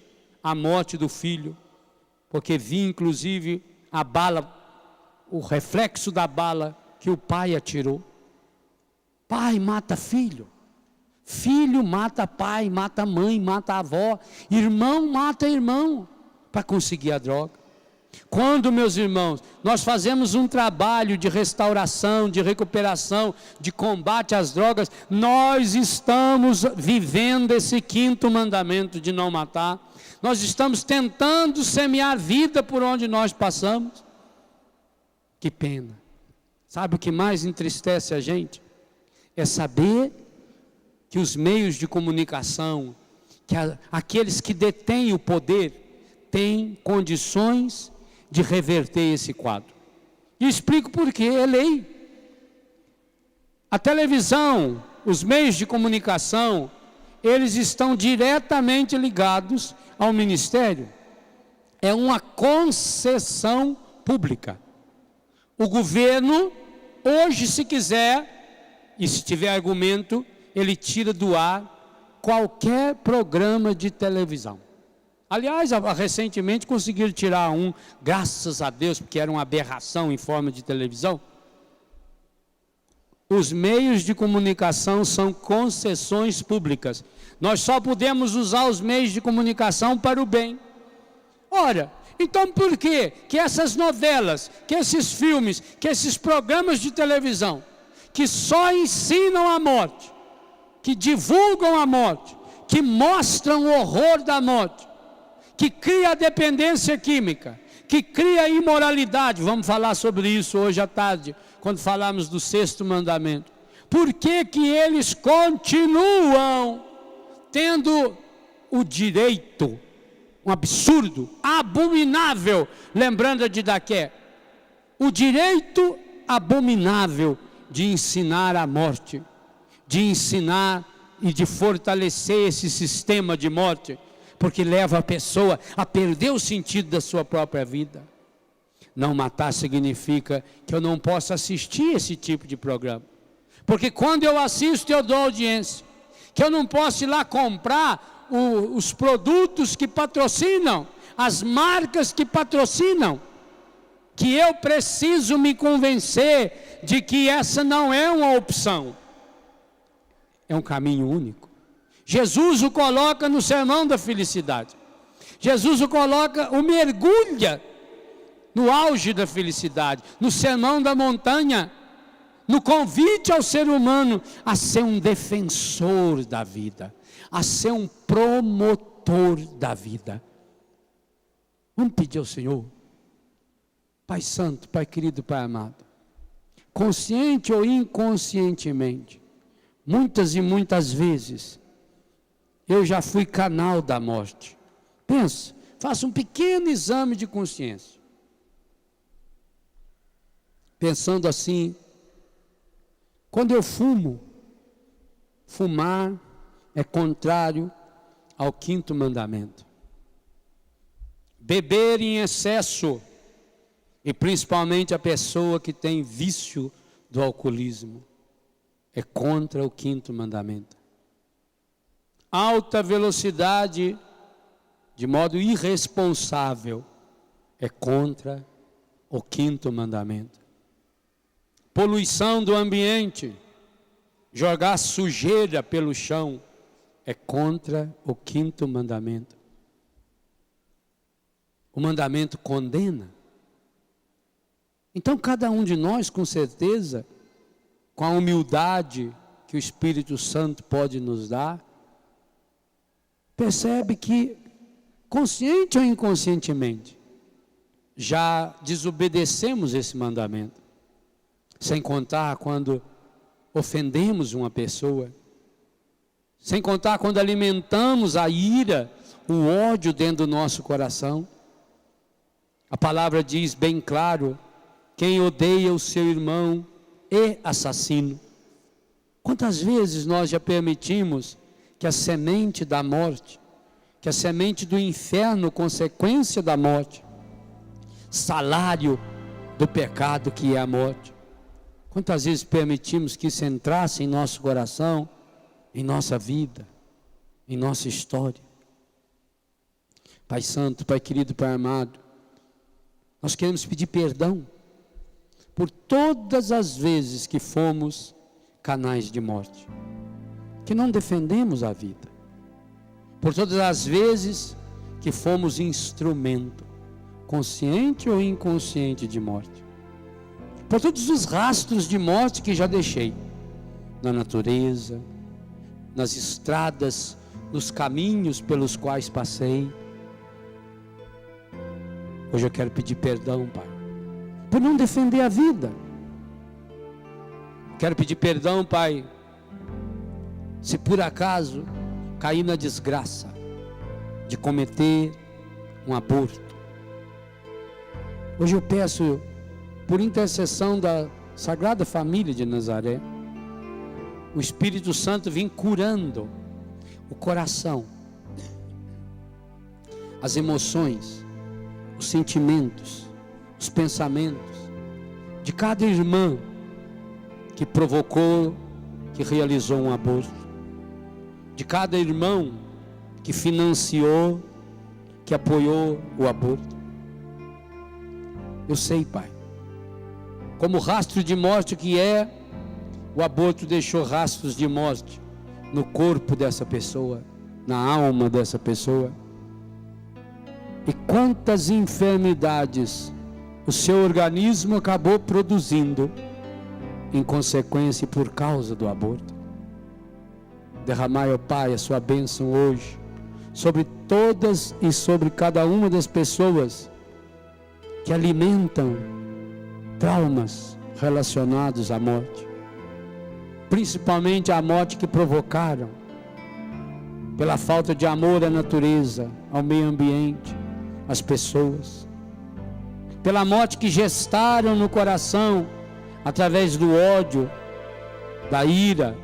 a morte do filho, porque vi inclusive a bala, o reflexo da bala que o pai atirou. Pai mata filho, filho mata pai, mata mãe, mata avó, irmão mata irmão, para conseguir a droga. Quando, meus irmãos, nós fazemos um trabalho de restauração, de recuperação, de combate às drogas, nós estamos vivendo esse 5º mandamento de não matar. Nós estamos tentando semear vida por onde nós passamos. Que pena. Sabe o que mais entristece a gente? É saber que os meios de comunicação, que aqueles que detêm o poder, têm condições de reverter esse quadro. E explico por quê, é lei. A televisão, os meios de comunicação, eles estão diretamente ligados ao ministério. É uma concessão pública. O governo, hoje, se quiser, e se tiver argumento, ele tira do ar qualquer programa de televisão. Aliás, recentemente conseguiram tirar um, graças a Deus, porque era uma aberração em forma de televisão. Os meios de comunicação são concessões públicas. Nós só podemos usar os meios de comunicação para o bem. Ora, então por que essas novelas, que esses filmes, que esses programas de televisão, que só ensinam a morte, que divulgam a morte, que mostram o horror da morte, que cria a dependência química, que cria a imoralidade, vamos falar sobre isso hoje à tarde, quando falarmos do 6º mandamento. Por que eles continuam tendo o direito, um absurdo, abominável, lembrando de Daqué, o direito abominável de ensinar a morte, de ensinar e de fortalecer esse sistema de morte, porque leva a pessoa a perder o sentido da sua própria vida. Não matar significa que eu não posso assistir esse tipo de programa, porque quando eu assisto eu dou audiência, que eu não posso ir lá comprar os produtos que patrocinam, as marcas que patrocinam, que eu preciso me convencer de que essa não é uma opção, é um caminho único. Jesus o coloca no sermão da felicidade, Jesus o coloca, o mergulha no auge da felicidade, no sermão da montanha, no convite ao ser humano a ser um defensor da vida, a ser um promotor da vida. Vamos pedir ao Senhor, Pai Santo, Pai querido, Pai amado, consciente ou inconscientemente, muitas e muitas vezes, eu já fui canal da morte. Pensa, faça um pequeno exame de consciência. Pensando assim, quando eu fumo, fumar é contrário ao 5º mandamento. Beber em excesso, e principalmente a pessoa que tem vício do alcoolismo, é contra o 5º mandamento. Alta velocidade, de modo irresponsável, é contra o 5º mandamento. Poluição do ambiente, jogar sujeira pelo chão, é contra o 5º mandamento. O mandamento condena. Então cada um de nós, com certeza, com a humildade que o Espírito Santo pode nos dar, percebe que, consciente ou inconscientemente, já desobedecemos esse mandamento. Sem contar quando ofendemos uma pessoa, sem contar quando alimentamos a ira, o ódio dentro do nosso coração. A palavra diz bem claro quem odeia o seu irmão é assassino. Quantas vezes nós já permitimos que a semente da morte, que a semente do inferno, consequência da morte, salário do pecado que é a morte, quantas vezes permitimos que isso entrasse em nosso coração, em nossa vida, em nossa história? Pai Santo, Pai querido, Pai amado, nós queremos pedir perdão por todas as vezes que fomos canais de morte, que não defendemos a vida, por todas as vezes que fomos instrumento, consciente ou inconsciente, de morte, por todos os rastros de morte que já deixei, na natureza, nas estradas, nos caminhos pelos quais passei. Hoje eu quero pedir perdão, Pai, por não defender a vida. Quero pedir perdão, Pai, se por acaso cair na desgraça de cometer um aborto. Hoje eu peço, por intercessão da Sagrada Família de Nazaré, o Espírito Santo vem curando o coração, as emoções, os sentimentos, os pensamentos de cada irmã que provocou, que realizou um aborto, de cada irmão que financiou, que apoiou o aborto. Eu sei, Pai, como rastro de morte que é, o aborto deixou rastros de morte no corpo dessa pessoa, na alma dessa pessoa. E quantas enfermidades o seu organismo acabou produzindo em consequência e por causa do aborto. Derramai, ó Pai, a sua bênção hoje sobre todas e sobre cada uma das pessoas que alimentam traumas relacionados à morte, principalmente a morte que provocaram pela falta de amor à natureza, ao meio ambiente, às pessoas, pela morte que gestaram no coração através do ódio, da ira,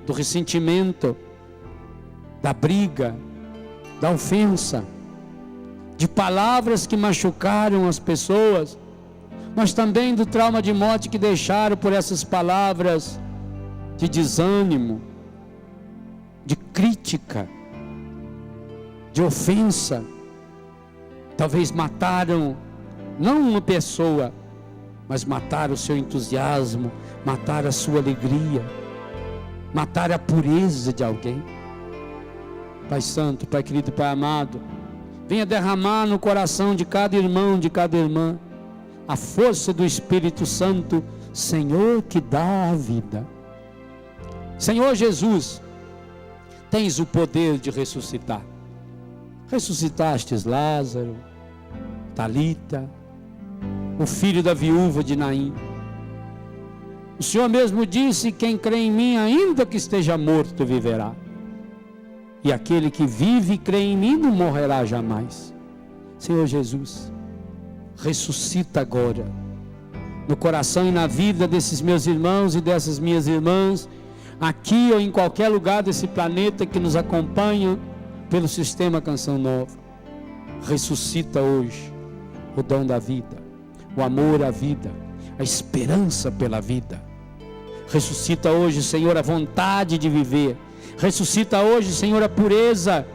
do ressentimento, da briga, da ofensa, de palavras que machucaram as pessoas, mas também do trauma de morte que deixaram por essas palavras de desânimo, de crítica, de ofensa. Talvez mataram não uma pessoa, mas mataram o seu entusiasmo, mataram a sua alegria, mataram a pureza de alguém. Pai Santo, Pai querido, Pai amado, venha derramar no coração de cada irmão, de cada irmã, a força do Espírito Santo, Senhor, que dá a vida. Senhor Jesus, tens o poder de ressuscitar. Ressuscitastes Lázaro, Talita, o filho da viúva de Naim. O Senhor mesmo disse: quem crê em mim, ainda que esteja morto, viverá. E aquele que vive e crê em mim não morrerá jamais. Senhor Jesus, ressuscita agora no coração e na vida desses meus irmãos e dessas minhas irmãs, aqui ou em qualquer lugar desse planeta que nos acompanham pelo Sistema Canção Nova. Ressuscita hoje o dom da vida, o amor à vida, a esperança pela vida. Ressuscita hoje, Senhor, a vontade de viver. Ressuscita hoje, Senhor, a pureza,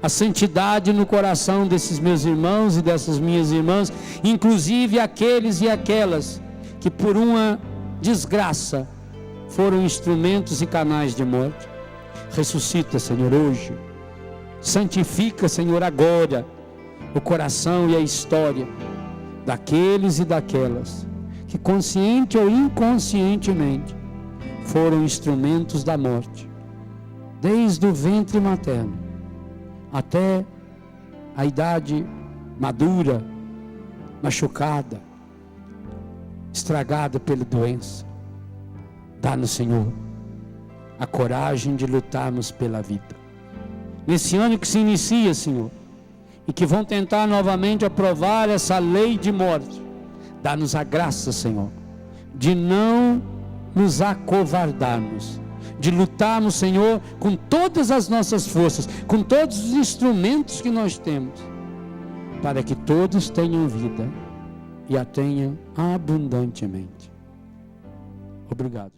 a santidade no coração desses meus irmãos e dessas minhas irmãs, inclusive aqueles e aquelas que por uma desgraça foram instrumentos e canais de morte. Ressuscita, Senhor, hoje. Santifica, Senhor, agora o coração e a história daqueles e daquelas que consciente ou inconscientemente foram instrumentos da morte, desde o ventre materno até a idade madura, machucada, estragada pela doença. Dá-nos, Senhor, a coragem de lutarmos pela vida. Nesse ano que se inicia, Senhor, e que vão tentar novamente aprovar essa lei de morte, Dá-nos a graça, Senhor, de não nos acovardarmos, de lutarmos, Senhor, com todas as nossas forças, com todos os instrumentos que nós temos, para que todos tenham vida e a tenham abundantemente. Obrigado.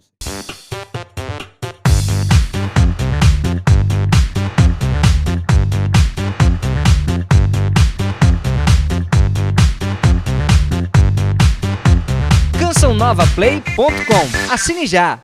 CançãoNovaPlay.com. Assine já!